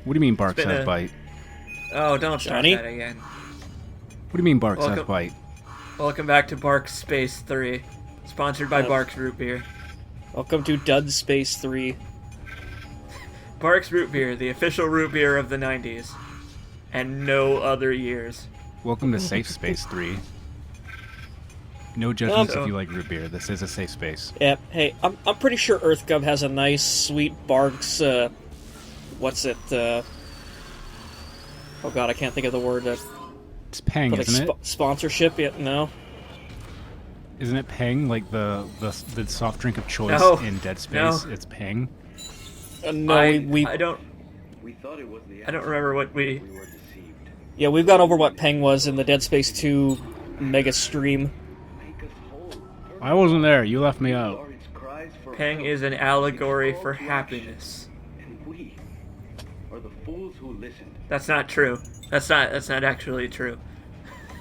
What do you mean Barks has bite? Oh, don't start Johnny? that again. What do you mean Barks has bite? Welcome back to Barks Space 3. Sponsored by Barks Root Beer. Welcome to Dud Space 3. Barks Root Beer, the official root beer of the 90s. And no other years. Welcome to Safe Space 3. No judgments if you like root beer. This is a safe space. Yeah, hey, I'm pretty sure EarthGov has a nice, sweet Barks, what's it, oh god, I can't think of the word. It's Peng, like isn't it? Sponsorship, yeah, no? Isn't it Peng, like the soft drink of choice in Dead Space? No. It's Peng. No, I don't remember what we were deceived. Yeah, we've gone over what Peng was in the Dead Space 2 mega stream. Make us whole. I wasn't there. You left me out. Are its cries for Peng help. is an allegory Its for call to action. happiness. And we are the fools who listened. That's not true. That's not actually true.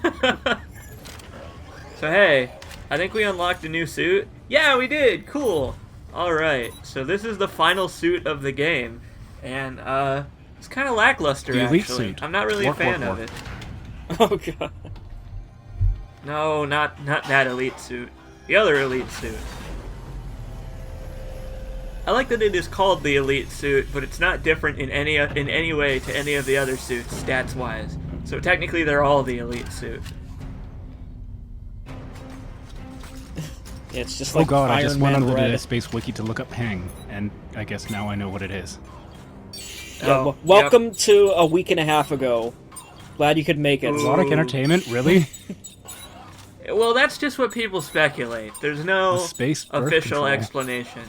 So hey, I think we unlocked a new suit. Yeah, we did. Cool. All right. So this is the final suit of the game, and it's kind of lackluster. The elite actually, suit. I'm not really a fan of Work. it. Oh god. No, not that elite suit. The other elite suit. I like that it is called the elite suit, but it's not different in any way to any of the other suits, stats-wise. So technically, they're all the elite suit. It's just Oh like god, I Iron just Man went onto the bread. Dead Space wiki to look up Peng, and I guess now I know what it is. Yeah, Oh, welcome to a week and a half ago. Glad you could make it. Exotic entertainment? Really? Well, that's just what people speculate. There's no The space birth official control. explanation.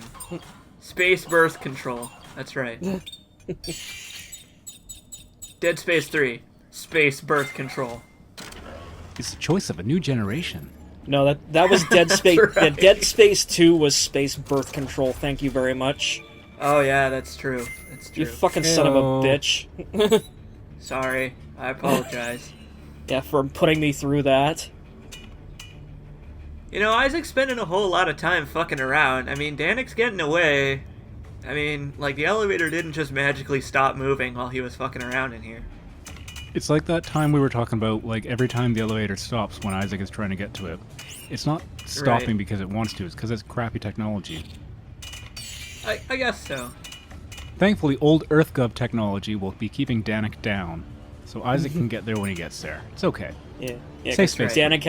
Space birth control. That's right. Dead Space 3. Space birth control. It's the choice of a new generation. No, that was Dead Space. Right. Yeah, Dead Space 2 was space birth control. Thank you very much. Oh yeah, that's true. That's true. You fucking son of a bitch. Sorry. I apologize. Yeah, for putting me through that. You know, Isaac's spending a whole lot of time fucking around. I mean, Danik's getting away. I mean, like, the elevator didn't just magically stop moving while he was fucking around in here. It's like that time we were talking about, like, every time the elevator stops when Isaac is trying to get to it. It's not stopping Right. because it wants to, it's because it's crappy technology. I guess so. Thankfully, old EarthGov technology will be keeping Danik down, so Isaac can get there when he gets there. It's okay. Yeah, Safe 'cause space. Danik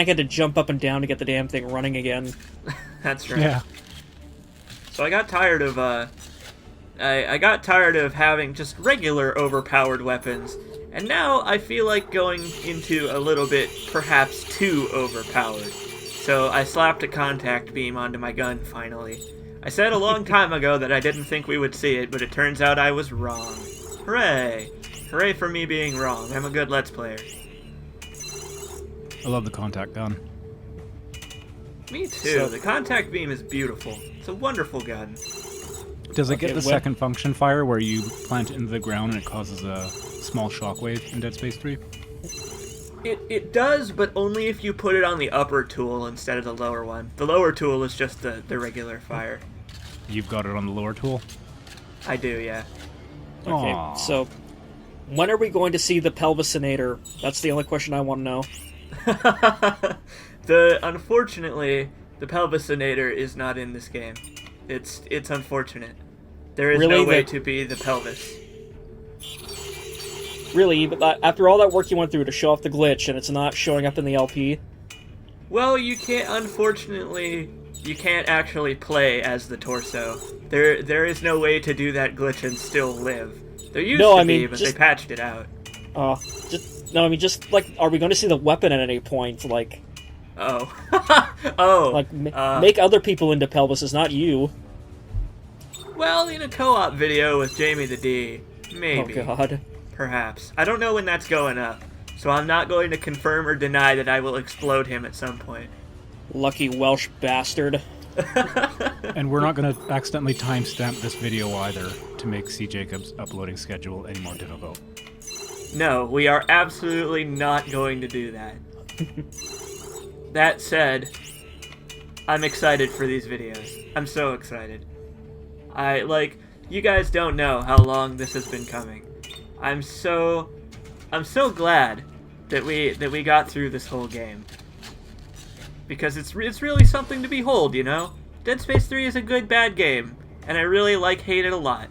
had to jump up and down to get the damn thing running again. That's right. Yeah. So I got tired of, I got tired of having just regular overpowered weapons, and now I feel like going into a little bit, perhaps too overpowered. So I slapped a contact beam onto my gun, finally. I said a long time ago that I didn't think we would see it, but it turns out I was wrong. Hooray! Hooray for me being wrong. I'm a good Let's Player. I love the contact gun. Me too. So- The contact beam is beautiful. It's a wonderful gun. Does it get the what- second function fire where you plant it into the ground and it causes a small shockwave in Dead Space 3? It does, but only if you put it on the upper tool instead of the lower one. The lower tool is just the regular fire. You've got it on the lower tool? I do, yeah. Okay, Aw. so when are we going to see the Pelvisinator? That's the only question I want to know. Unfortunately, the Pelvisinator is not in this game. It's unfortunate. There is Really? no way to be the pelvis. Really, but after all that work you went through to show off the glitch and it's not showing up in the LP? Well, you can't. Unfortunately, you can't actually play as the torso. There is no way to do that glitch and still live. There used No, to I be, mean, but just- they patched it out. Just like, are we going to see the weapon at any point? Like, Oh, oh. like make other people into pelvises, not you. Well, in a co-op video with Jamie the D, maybe. Oh god. Perhaps. I don't know when that's going up, so I'm not going to confirm or deny that I will explode him at some point. Lucky Welsh bastard. And we're not going to accidentally timestamp this video either to make C. Jacob's uploading schedule any more difficult. No, we are absolutely not going to do that. That said, I'm excited for these videos. I'm so excited. you guys don't know how long this has been coming. I'm so glad that we got through this whole game. Because it's really something to behold, you know? Dead Space 3 is a good bad game, and I really hate it a lot.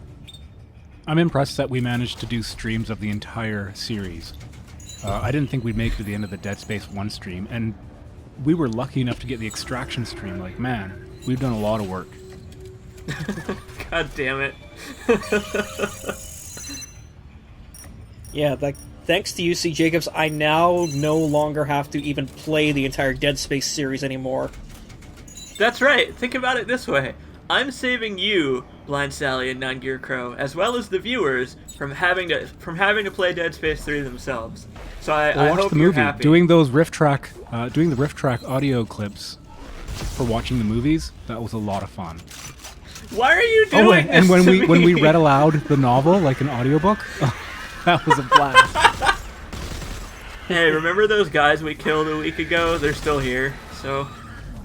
I'm impressed that we managed to do streams of the entire series. I didn't think we'd make it to the end of the Dead Space 1 stream, and we were lucky enough to get the Extraction stream. Like, man, we've done a lot of work. God damn it. Yeah, thanks to you, C. Jacobs, I now no longer have to even play the entire Dead Space series anymore. That's right. Think about it this way. I'm saving you, Blind Sally and 9 Gear Crow, as well as the viewers, from having to play Dead Space 3 themselves. So I watch hope the you're movie. happy. Doing the riff track audio clips for watching the movies, that was a lot of fun. Why are you doing this and when to we me? when we read aloud the novel like an audiobook, that was a blast. Hey, remember those guys we killed a week ago? They're still here. So,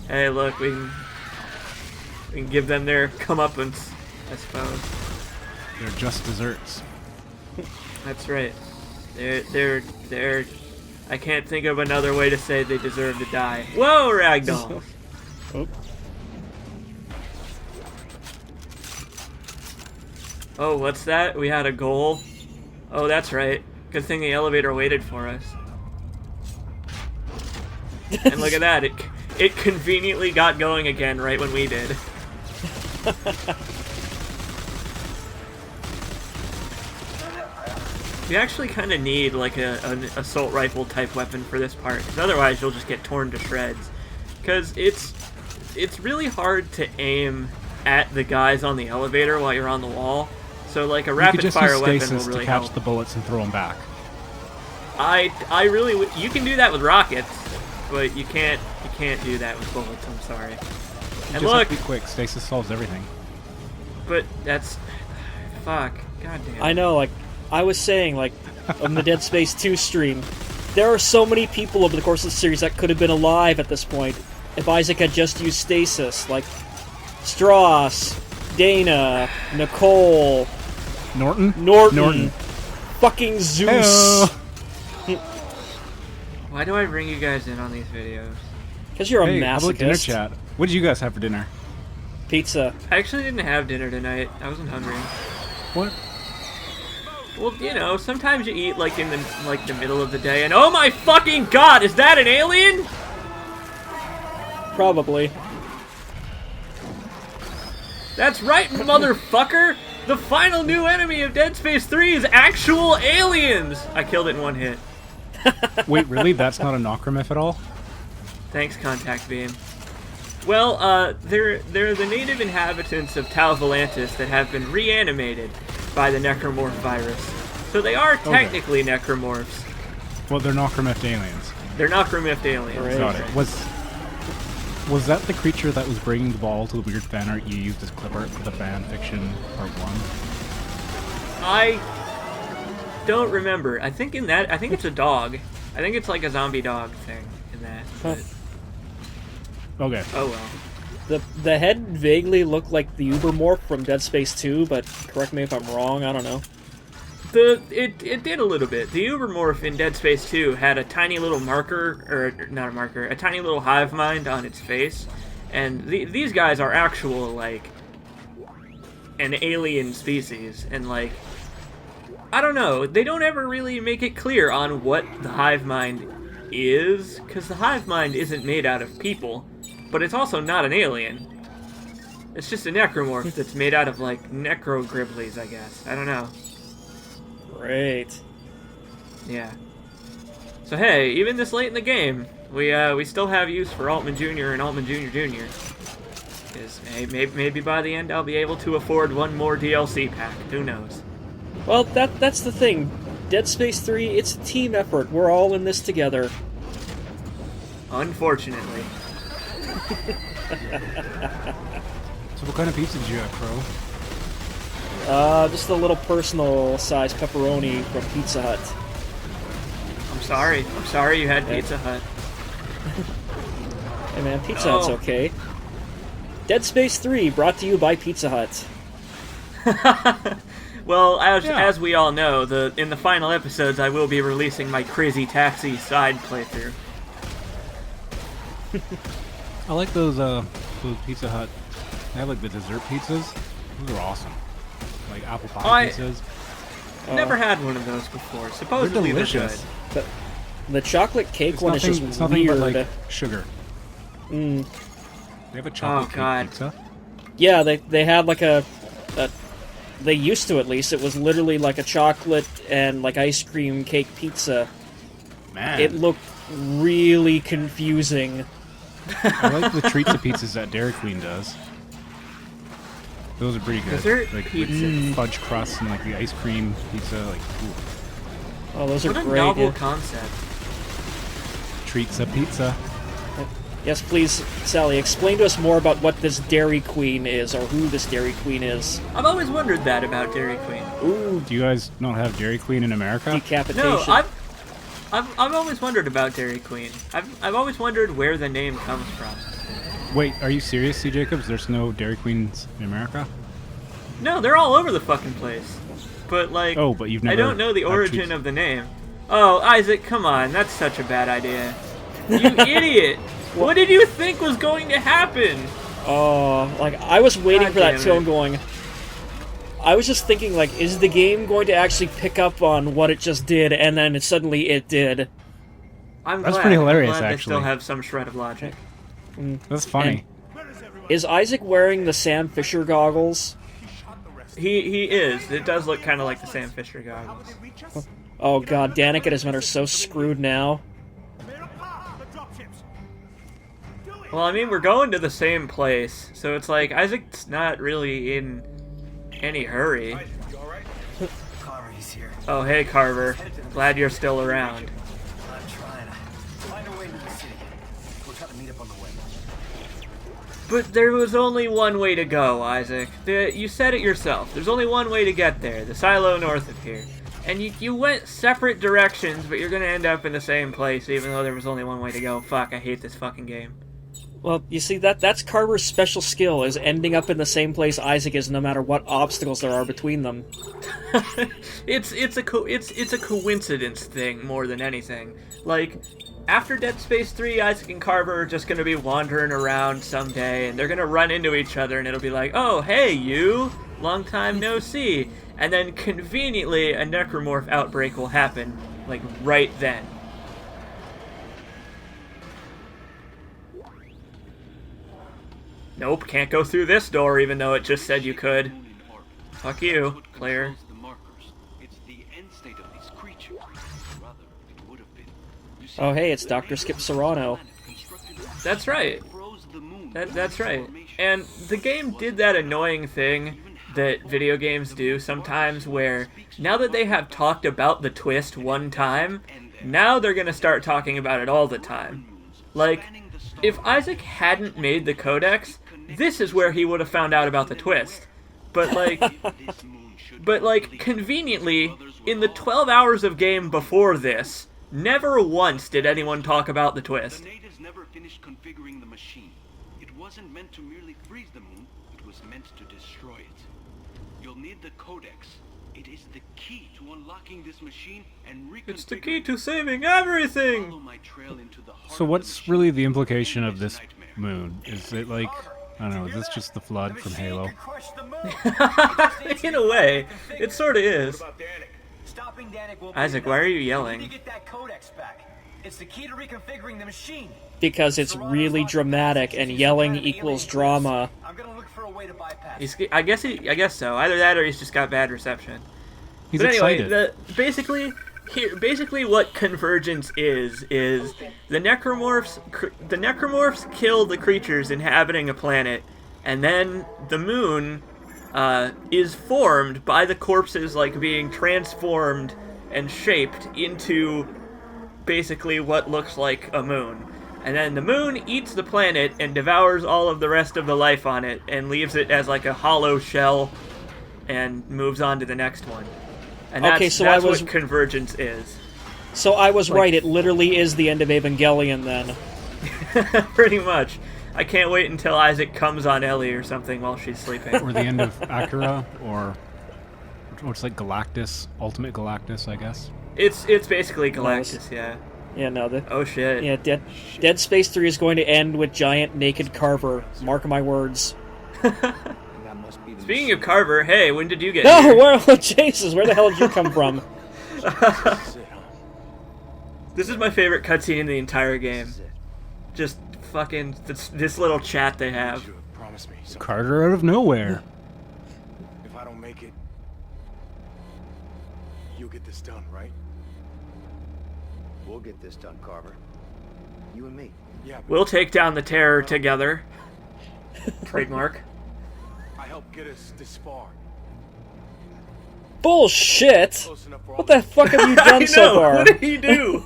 hey, look, we can give them their comeuppance, I suppose. They're just desserts. That's right. They're. I can't think of another way to say they deserve to die. Whoa, Ragdoll! Oh. Oh, what's that? We had a goal? Oh, that's right. Good thing the elevator waited for us. And look at that, it conveniently got going again right when we did. We actually kind of need like an assault rifle type weapon for this part, because otherwise you'll just get torn to shreds. Because it's really hard to aim at the guys on the elevator while you're on the wall. So like a rapid fire weapon will really to catch help. the bullets and throw them back. I really you can do that with rockets, but you can't do that with bullets. I'm sorry. And Just look, have to be quick. Stasis solves everything. but that's fuck. God damn. I know, like, I was saying, like, on the Dead Space 2 stream, there are so many people over the course of the series that could have been alive at this point if Isaac had just used stasis, like Strauss, Dana, Nicole, Norton. Fucking Zeus. Heyo. Why do I bring you guys in on these videos? Because you're a Hey, how about dinner masochist. chat? What did you guys have for dinner? Pizza. I actually didn't have dinner tonight. I wasn't hungry. What? Well, you know, sometimes you eat like in the middle of the day, and oh my fucking god, is that an alien? Probably. That's right, motherfucker! The final new enemy of Dead Space 3 is actual aliens! I killed it in one hit. Wait, really? That's not a Necromyth at all? Thanks, Contact Beam. Well, they're the native inhabitants of Tau Volantis that have been reanimated by the Necromorph virus. So they are technically necromorphs. Well, they're Necromyth aliens. They're Necromyth aliens. Right. Got it. Was that the creature that was bringing the ball to the weird fan art you used as clip art for the fan fiction part 1? I don't remember. I think it's a dog. I think it's like a zombie dog thing in that. Huh. Okay. Oh well. The head vaguely looked like the Ubermorph from Dead Space 2, but correct me if I'm wrong, I don't know. It did a little bit. The Ubermorph in Dead Space 2 had a tiny little marker, or not a marker, a tiny little hive mind on its face, and these guys are actual, like, an alien species, and, like, I don't know, they don't ever really make it clear on what the hive mind is, because the hive mind isn't made out of people, but it's also not an alien. It's just a necromorph that's made out of, like, necro-gribblies, I guess. I don't know. Great. Yeah. So hey, even this late in the game, we still have use for Altman Jr. and Altman Jr. Jr. Because hey, maybe by the end I'll be able to afford one more DLC pack. Who knows? Well, that's the thing. Dead Space 3, it's a team effort. We're all in this together. Unfortunately. So what kind of pizza did you have, Crow? Just a little personal-sized pepperoni from Pizza Hut. I'm sorry you had Pizza Hut. Hey man, Pizza Hut's okay. Dead Space 3, brought to you by Pizza Hut. Well, Yeah. as we all know, in the final episodes, I will be releasing my Crazy Taxi side playthrough. I like those Pizza Hut. They have like the dessert pizzas. Those are awesome. Like apple pie pizzas. Never had one of those before. Supposedly They're they're delicious. good. The chocolate cake one is just It's nothing weird. but like sugar. Mm. They have a chocolate cake God. pizza. Yeah, they had like a they used to, at least. It was literally like a chocolate and like ice cream cake pizza. Man, It looked really confusing. I like the treats of pizzas that Dairy Queen does. Those are pretty good. Dessert like pizza. with fudge crust and like the ice cream pizza. Like ooh. Oh, those are What a great. novel Yeah. concept. Treats of pizza. Yes, please, Sally, explain to us more about what this Dairy Queen is, or who this Dairy Queen is. I've always wondered that about Dairy Queen. Ooh, Do you guys not have Dairy Queen in America? decapitation. No, I've always wondered about Dairy Queen. I've always wondered where the name comes from. Wait, are you serious, C. Jacobs? There's no Dairy Queens in America? No, they're all over the fucking place. But like, Oh, but you've never I don't know the had origin treats. of the name. Oh, Isaac, come on, that's such a bad idea. You idiot! What did you think was going to happen? Oh, like, I was waiting God for that damn tone it. going. I was just thinking, like, is the game going to actually pick up on what it just did, and then suddenly it did. I'm That's glad. pretty hilarious, I'm glad actually. They still have some shred of logic. That's funny. Is Isaac wearing the Sam Fisher goggles? He is. It does look kind of like the Sam Fisher goggles. Oh god, Danik and his men are so screwed now. Well, I mean, we're going to the same place, so it's like Isaac's not really in any hurry. Carver, he's here. Oh, hey, Carver. Glad you're still around. I'm trying to find a way into the city. We'll try to meet up on the way. But there was only one way to go, Isaac. You said it yourself. There's only one way to get there, the silo north of here. And you went separate directions, but you're gonna end up in the same place, even though there was only one way to go. Fuck, I hate this fucking game. Well, you see, that's Carver's special skill, is ending up in the same place Isaac is no matter what obstacles there are between them. It's a coincidence thing more than anything. Like, after Dead Space 3, Isaac and Carver are just gonna be wandering around someday, and they're gonna run into each other, and it'll be like, oh, hey, you! Long time no see. And then, conveniently, a necromorph outbreak will happen, like, right then. Nope, can't go through this door, even though it just said you could. Fuck you, player. The markers. It's the end state of these creatures. Rather, it would have been. You see, Oh hey, it's Dr. Skip Serrano. That's right. froze the moon. That's right. And the game did that annoying thing that video games do sometimes where now that they have talked about the twist one time, now they're going to start talking about it all the time. Like, if Isaac hadn't made the codex, this is where he would have found out about the twist. But like, conveniently, in the 12 hours of game before this, never once did anyone talk about the twist. The natives never finished configuring the machine. It wasn't meant to merely freeze the moon, it was meant to destroy it. You'll need the codex. It is the key to unlocking this machine and reconfiguring. It's the key to saving everything! Follow my trail into the heart So of the what's machine. really the implication of this Nightmare. moon? Is it like, I don't know, is this just the flood from Halo? Crush the moon. In a way, it sort of is. Stopping Danik won't be Isaac, enough. why are you We yelling? need to get that codex back. It's the key to reconfiguring the machine. Because it's really dramatic, and yelling equals drama. I'm gonna look for a way to bypass. I guess so. Either that or he's just got bad reception. He's But anyway, excited. basically what convergence is the necromorphs kill the creatures inhabiting a planet, and then the moon is formed by the corpses like being transformed and shaped into basically what looks like a moon. And then the moon eats the planet and devours all of the rest of the life on it and leaves it as like a hollow shell and moves on to the next one. And Okay, that's, so that's I was- what convergence is. So I was right, it literally is the end of Evangelion then. Pretty much. I can't wait until Isaac comes on Ellie or something while she's sleeping. Or the end of Acura, or what's like Galactus, Ultimate Galactus, I guess. It's basically Galactus, yeah. Yeah, no. Oh shit. Yeah, Dead Space 3 is going to end with giant naked Carver. Mark my words. Speaking of Carver, hey, when did you get No, here? where, Jesus, where the hell did you come from? This is my favorite cutscene in the entire game. Just fucking this little chat they have. Promise me something. Carter out of nowhere. If I don't make it, you'll get this done, right? We'll get this done, Carver. You and me. Yeah, but We'll take down the terror together. Trademark. I helped get us this far. Bullshit! Close enough for all What the fuck have you done I so know. far? What did he do?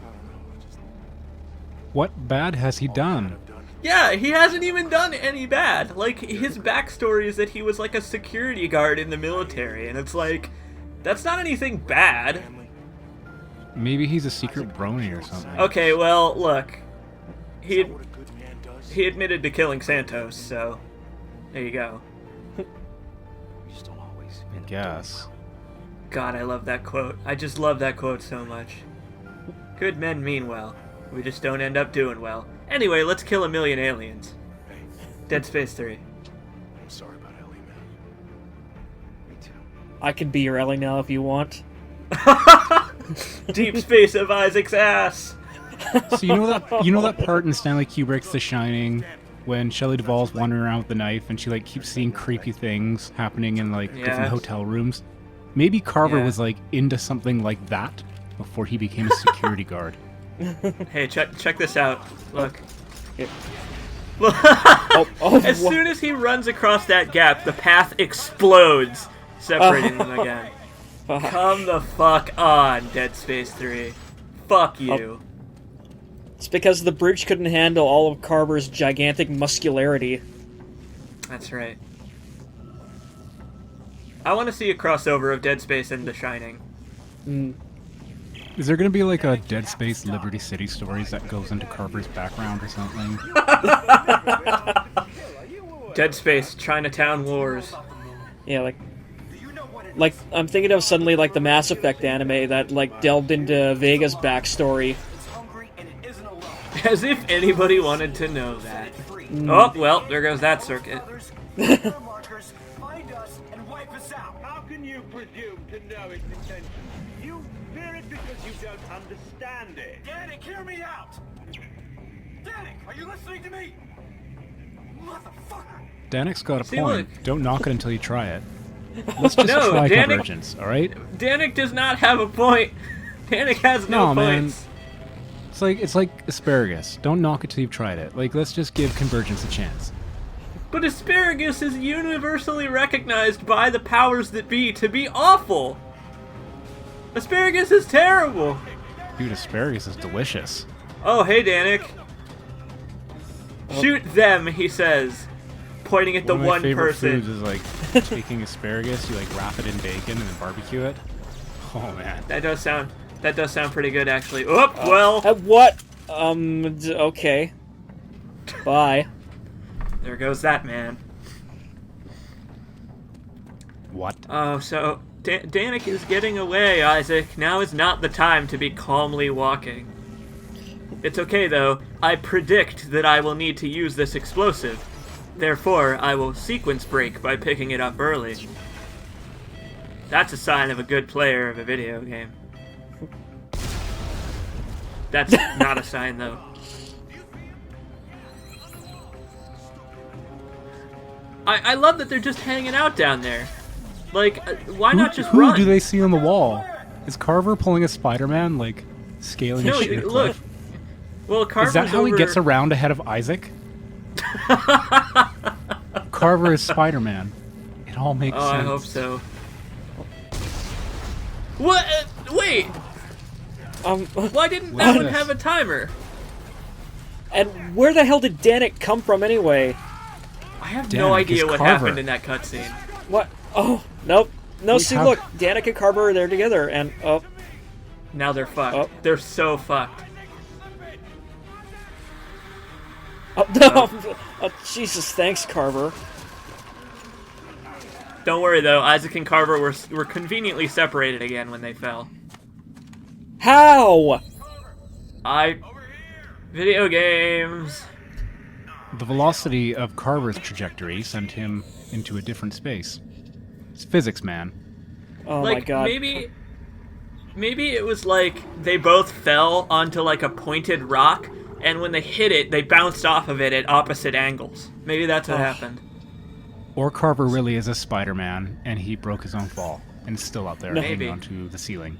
I don't know. Just What bad has he done? I've done. Yeah, he hasn't even done any bad. Like, his backstory is that he was like a security guard in the military, and it's like, that's not anything bad. Family. Maybe he's a secret brony or something. Okay, well, look. Is that what a good man does? He admitted to killing Santos, so there you go. We just don't always. I guess. God, I love that quote. I just love that quote so much. Good men mean well. We just don't end up doing well. Anyway, let's kill 1 million aliens. Hey, Dead Space 3. I'm sorry about Ellie, man. Me too. I can be your Ellie now if you want. Deep space of Isaac's ass. So you know that part in Stanley Kubrick's The Shining when Shelley Duvall's wandering around with the knife and she like keeps seeing creepy things happening in like Yeah. different hotel rooms. Maybe Carver Yeah. was like into something like that before he became a security guard. Hey, check this out. Look. Yeah. Look. As wha- soon as he runs across that gap, the path explodes, separating them again. Come the fuck on, Dead Space 3. Fuck you. It's because the bridge couldn't handle all of Carver's gigantic muscularity. That's right. I want to see a crossover of Dead Space and The Shining. Is there going to be like a Dead Space Liberty City stories that goes into Carver's background or something? Dead Space, Chinatown Wars. Yeah, like I'm thinking of suddenly like the Mass Effect anime that like delved into Vega's backstory. It's hungry and it isn't alone. As if anybody wanted to know that. Oh, well, there goes that circuit. Others, markers, find us and wipe us out. How can you presume to know its intention? You fear it because you don't understand it. Danik, hear me out. Danik, are you listening to me? Motherfucker. Danik's got a See, point. look. Don't knock it until you try it. Let's just No, try Danik- convergence, alright? Danik does not have a point. Danik has no man. points. It's like asparagus. Don't knock it till you've tried it. Like, let's just give convergence a chance. But asparagus is universally recognized by the powers that be to be awful. Asparagus is terrible. Dude, asparagus is delicious. Oh, hey, Danik. Shoot them, he says, pointing at the One of my one favorite person. foods is like taking asparagus, you like wrap it in bacon and then barbecue it. Oh man. That does sound pretty good, actually. Oh, well, What? Okay. Bye. there goes that man. What? Oh, so Danik is getting away, Isaac. Now is not the time to be calmly walking. It's okay, though. I predict that I will need to use this explosive. Therefore, I will sequence break by picking it up early. That's a sign of a good player of a video game. That's not a sign, though. I love that they're just hanging out down there. Like, why not just who run? do they see on the wall? Is Carver pulling a Spider-Man, like scaling No, a sheer look. cliff? Well, Carver's Is that how over... he gets around ahead of Isaac? Carver is Spider-Man. It all makes Oh, sense. I hope so. What? Wait! Why didn't that What's one this? have a timer? And where the hell did Danik come from anyway? I have Danik no idea is what Carver. happened in that cutscene. What? Oh, nope. No, We see, have- look, Danik and Carver are there together, and Now they're fucked. Oh. They're so fucked. Oh, no. Oh, Jesus, thanks, Carver. Don't worry though, Isaac and Carver were conveniently separated again when they fell. How? Video games. The velocity of Carver's trajectory sent him into a different space. It's physics, man. Oh Like, my god. Maybe it was like they both fell onto like a pointed rock, and when they hit it, they bounced off of it at opposite angles. Maybe that's what happened. Or Carver really is a Spider-Man, and he broke his own fall, and is still out there Maybe. hanging onto the ceiling.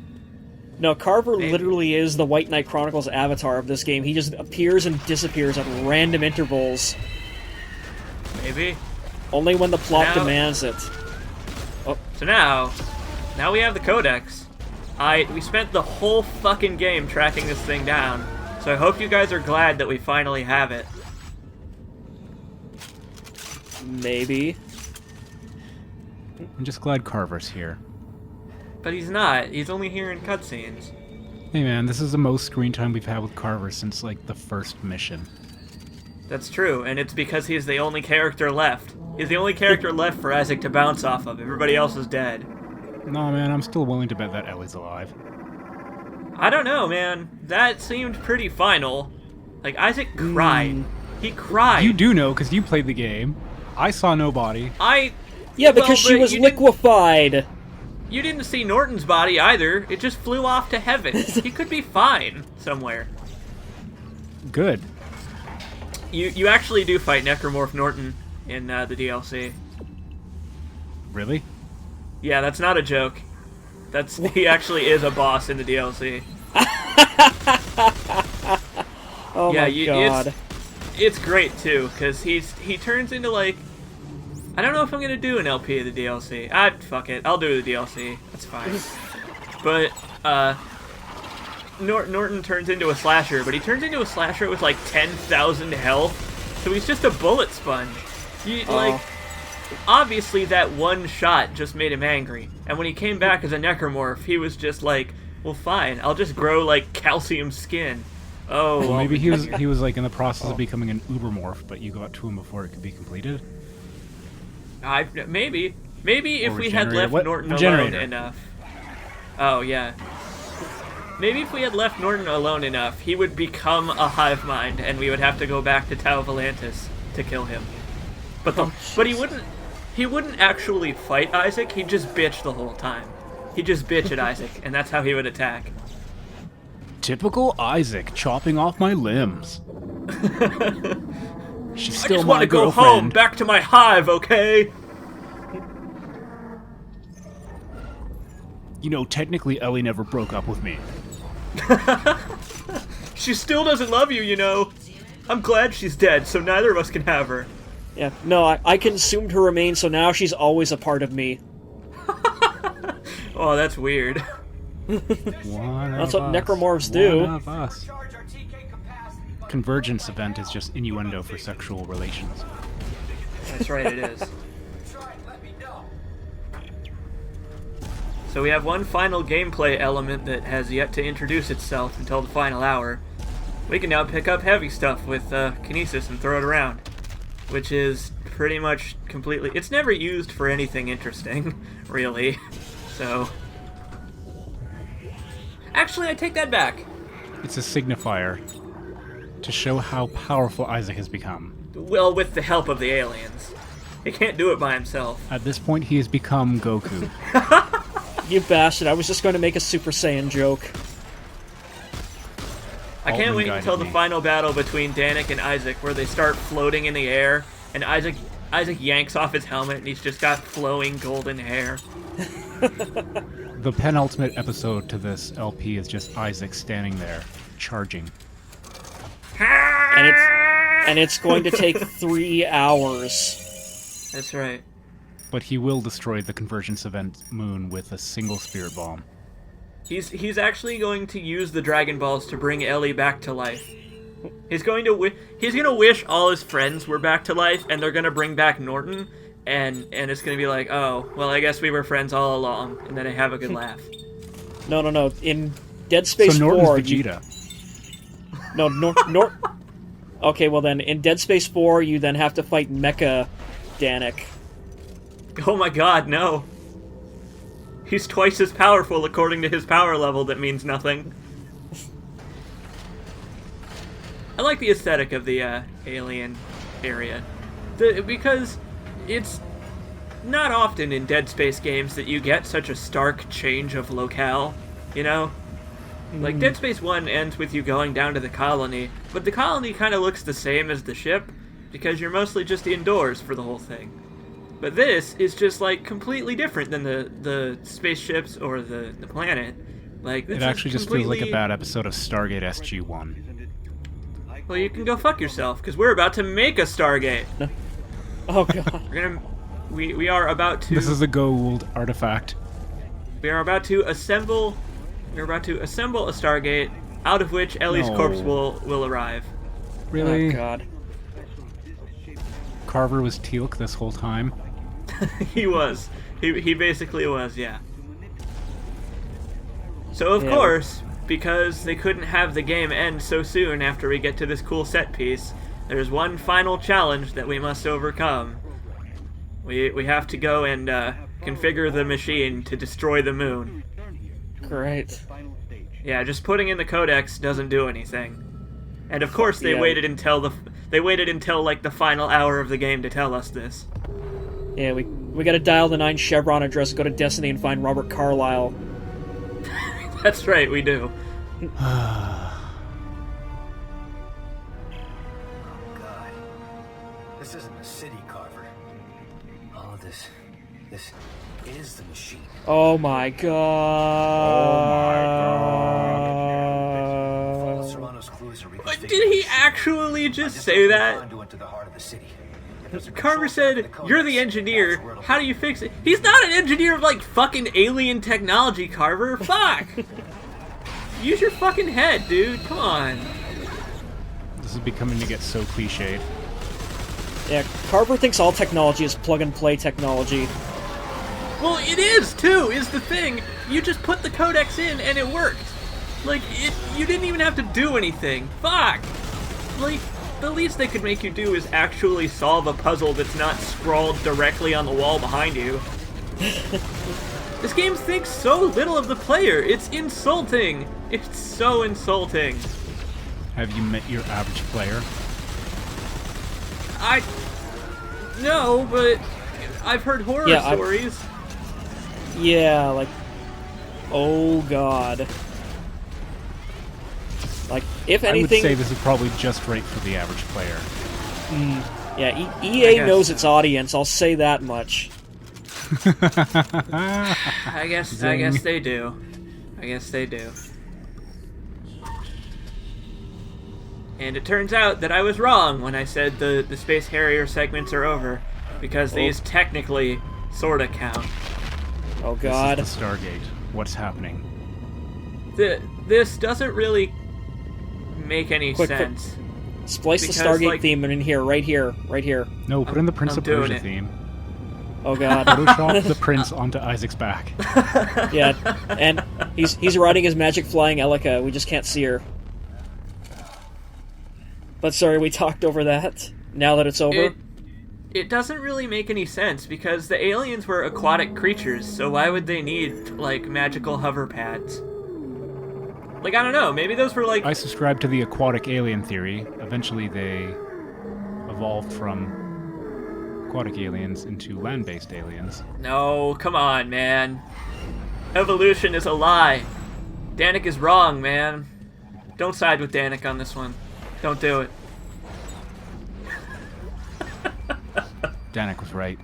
No, Carver Maybe. literally is the White Knight Chronicles avatar of this game. He just appears and disappears at random intervals, Maybe. only when the plot Now- demands it. So now we have the codex. We spent the whole fucking game tracking this thing down, so I hope you guys are glad that we finally have it. Maybe. I'm just glad Carver's here. But he's not. He's only here in cutscenes. Hey man, this is the most screen time we've had with Carver since, like, the first mission. That's true, and it's because he's the only character left. He's the only character left for Isaac to bounce off of. Everybody else is dead. No man, I'm still willing to bet that Ellie's alive. I don't know, man. That seemed pretty final. Like, Isaac cried. He cried. You do know, because you played the game. I saw no body. Yeah, because she but was you didn't- liquefied. You didn't see Norton's body either. It just flew off to heaven. He could be fine somewhere. Good. You actually do fight Necromorph Norton in the DLC. Really? Yeah, that's not a joke. He actually is a boss in the DLC. Oh Yeah, my god. It's great too, because he turns into like, I don't know if I'm gonna do an LP of the DLC. Fuck it, I'll do the DLC. That's fine. But Norton turns into a slasher, but he turns into a slasher with like 10,000 health, so he's just a bullet sponge. Like, obviously that one shot just made him angry, and when he came back as a necromorph, he was just like, well, fine, I'll just grow like calcium skin. Oh, Well, well, maybe he was like in the process of becoming an ubermorph, but you got to him before it could be completed. Maybe if Or we had regenerator. left What? Norton alone Regenerator. enough. Oh yeah. Maybe if we had left Norton alone enough, he would become a hive mind, and we would have to go back to Tau Volantis to kill him. But he wouldn't actually fight Isaac. He'd just bitch the whole time. He'd just bitch at Isaac, and that's how he would attack. Typical Isaac, chopping off my limbs. She's I still just my want to go girlfriend. home, back to my hive, okay? You know, technically Ellie never broke up with me. She still doesn't love you, you know. I'm glad she's dead, so neither of us can have her. Yeah, no, I consumed her remains, so now she's always a part of me. Oh, that's weird. That's what necromorphs do. One of us. Convergence event is just innuendo for sexual relations. That's right, it is. So we have one final gameplay element that has yet to introduce itself until the final hour. We can now pick up heavy stuff with kinesis and throw it around, which is pretty much completely... It's never used for anything interesting, really. So... Actually, I take that back. It's a signifier to show how powerful Isaac has become. Well, with the help of the aliens. He can't do it by himself. At this point, he has become Goku. You bastard, I was just going to make a Super Saiyan joke. I can't Altman wait guided until the me. final battle between Danik and Isaac, where they start floating in the air, and Isaac yanks off his helmet, and he's just got flowing golden hair. The penultimate episode to this LP is just Isaac standing there, charging. And it's going to take 3 hours. That's right. But he will destroy the Convergence event moon with a single spirit bomb. He's actually going to use the Dragon Balls to bring Ellie back to life. He's going to wish all his friends were back to life, and they're going to bring back Norton, and it's going to be like, oh, well, I guess we were friends all along, and then they have a good laugh. No. In Dead Space So Norton's 4... Vegeta. No, Okay, well then, in Dead Space 4, you then have to fight Mecha Danik. Oh my god, no. He's twice as powerful according to his power level that means nothing. I like the aesthetic of the alien area. Because it's not often in Dead Space games that you get such a stark change of locale, you know? Like, Dead Space 1 ends with you going down to the colony, but the colony kind of looks the same as the ship, because you're mostly just indoors for the whole thing. But this is just, like, completely different than the spaceships or the planet. Like, this It actually is just feels like a completely- bad episode of Stargate SG-1. Well, you can go fuck yourself, because we're about to make a Stargate. Oh god. We are about to... This is a Goa'uld artifact. We are about to assemble... We're about to assemble a Stargate, out of which Ellie's No. corpse will arrive. Really? Oh god. Carver was Teal'c this whole time? He was. He basically was, yeah. So, of Yeah. course, because they couldn't have the game end so soon after we get to this cool set piece, there's one final challenge that we must overcome. We have to go and configure the machine to destroy the moon. Great. Yeah, just putting in the codex doesn't do anything. And of course they Yeah. waited until like the final hour of the game to tell us this. Yeah, we gotta dial the 9 Chevron address, go to Destiny, and find Robert Carlyle. That's right, we do. God. This isn't a city, Carver. Oh, this is the machine. Oh my god. Follow Serrano's clues and reconfigure Did the he machine. actually just Just say open the that? conduit to the heart of the city. If there's a Carver control said, tower for the "You're the codex, engineer. that's where it'll How do you fix it?" He's not an engineer of like fucking alien technology, Carver. Fuck. Use your fucking head, dude. Come on. This is becoming to get so cliched. Yeah, Carver thinks all technology is plug-and-play technology. Well, it is too. Is the thing. You just put the codex in and it worked. Like you didn't even have to do anything. Fuck. Like the least they could make you do is actually solve a puzzle that's not scrawled directly on the wall behind you. This game thinks so little of the player. It's insulting. It's so insulting. Have you met your average player? No, but I've heard horror Yeah, stories. Yeah, like... Oh god. Like, if anything... I would say this is probably just right for the average player. Yeah, I EA guess knows so. its audience, I'll say that much. I guess Zing. they do. I guess they do. And it turns out that I was wrong when I said the Space Harrier segments are over, because these technically sorta count. Oh god. This is the Stargate. What's happening? This doesn't really make any Quick, sense. Splice the because, Stargate like- theme in here, right here, right here. No, put in the Prince I'm of doing Persia it. theme. Oh god. Photoshop the prince onto Isaac's back. Yeah, and he's riding his magic flying Elika, we just can't see her. But sorry, we talked over that. Now that it's over. It doesn't really make any sense, because the aliens were aquatic creatures, so why would they need, like, magical hover pads? Like, I don't know, maybe those were, like... I subscribe to the aquatic alien theory. Eventually they evolved from aquatic aliens into land-based aliens. No, come on, man. Evolution is a lie. Danik is wrong, man. Don't side with Danik on this one. Don't do it. Danik was right.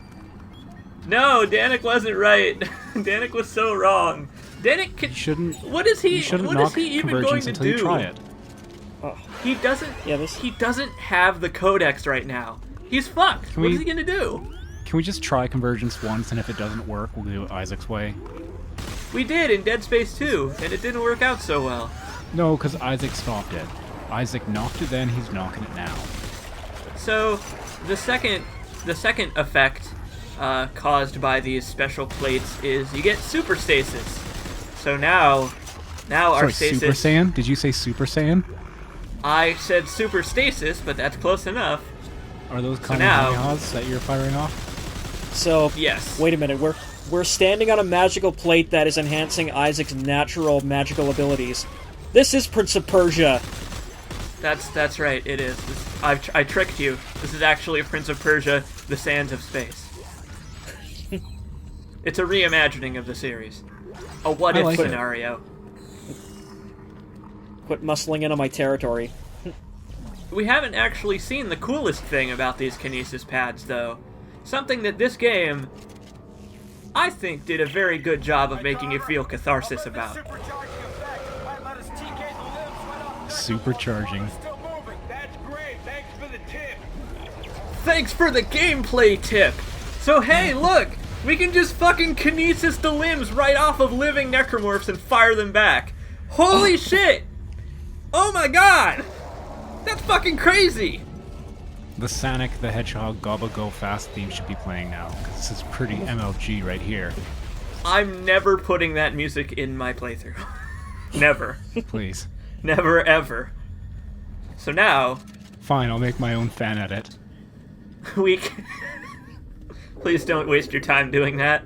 No, Danik wasn't right. Danik was so wrong. Danik can... You shouldn't. What is he? You shouldn't What knock is he even going convergence to until do? you try it. He doesn't. Yeah, this- He doesn't have the codex right now. He's fucked. Can What we- is he gonna do? Can we just try convergence once, and if it doesn't work, we'll do it Isaac's way? We did in Dead Space 2, and it didn't work out so well. No, because Isaac stopped it. Isaac knocked it then, he's knocking it now. So, the second effect caused by these special plates is you get super stasis. So now, Now our Sorry, stasis... Super Saiyan? Did you say Super Saiyan? I said super stasis, but that's close enough. Are those now- Kamehamehas that you're firing off? So, Yes. wait a minute. We're standing on a magical plate that is enhancing Isaac's natural magical abilities. This is Prince of Persia. That's right, it is. I tricked you. This is actually Prince of Persia, The Sands of Space. It's a reimagining of the series. A what-if like it. scenario. Quit muscling in on my territory. We haven't actually seen the coolest thing about these kinesis pads, though. Something that this game, I think, did a very good job of making you feel catharsis about. Supercharging. Still moving. That's great. Thanks for the tip. Thanks for the gameplay tip! So hey, look! We can just fucking kinesis the limbs right off of living necromorphs and fire them back. Holy shit! Oh my god! That's fucking crazy! The Sonic the Hedgehog Gobble Go Fast theme should be playing now, because this is pretty MLG right here. I'm never putting that music in my playthrough. Never. Please. Never ever. So now, Fine, I'll make my own fan edit. we can... Please don't waste your time doing that.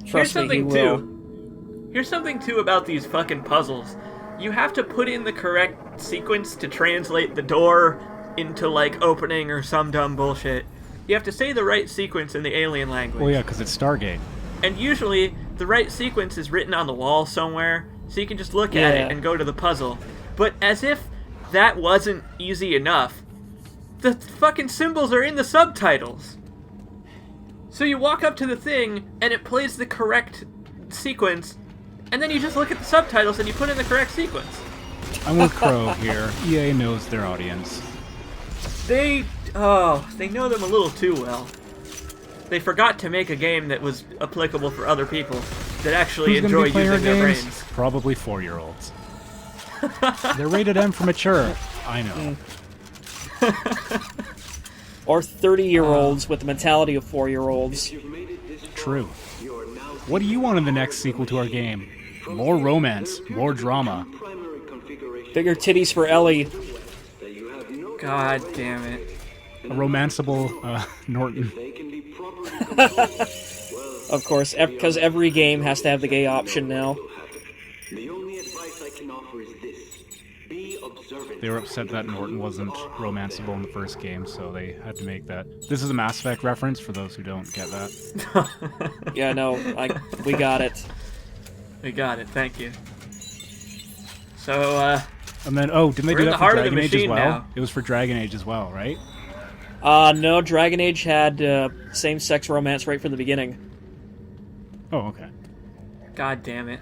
Trust me, he will. Too. Here's something too about these fucking puzzles. You have to put in the correct sequence to translate the door into, like, opening or some dumb bullshit. You have to say the right sequence in the alien language. Well, yeah, because it's Stargate. And usually, the right sequence is written on the wall somewhere, so you can just look at it and go to the puzzle. But as if that wasn't easy enough, the fucking symbols are in the subtitles. So you walk up to the thing, and it plays the correct sequence, and then you just look at the subtitles and you put in the correct sequence. I'm with Crow here. EA knows their audience. They know them a little too well. They forgot to make a game that was applicable for other people, that actually Who's gonna enjoy be playing using our their games? brains. Probably 4-year-olds. They're rated M for mature. I know. Or 30-year-olds with the mentality of 4-year-olds. True. What do you want in the next sequel to our game? More romance, more drama. Bigger titties for Ellie. God damn it. A romanceable Norton. Of course, because every game has to have the gay option now. The only advice I can offer is this. Be observant. They were upset that Norton wasn't romanceable in the first game, so they had to make that. This is a Mass Effect reference for those who don't get that. Yeah, no, we got it. We got it, thank you. So, And then, didn't they We're do in that the for heart of the Dragon Age as machine well? now. It was for Dragon Age as well, right? No, Dragon Age had same-sex romance right from the beginning. Oh, okay. God damn it.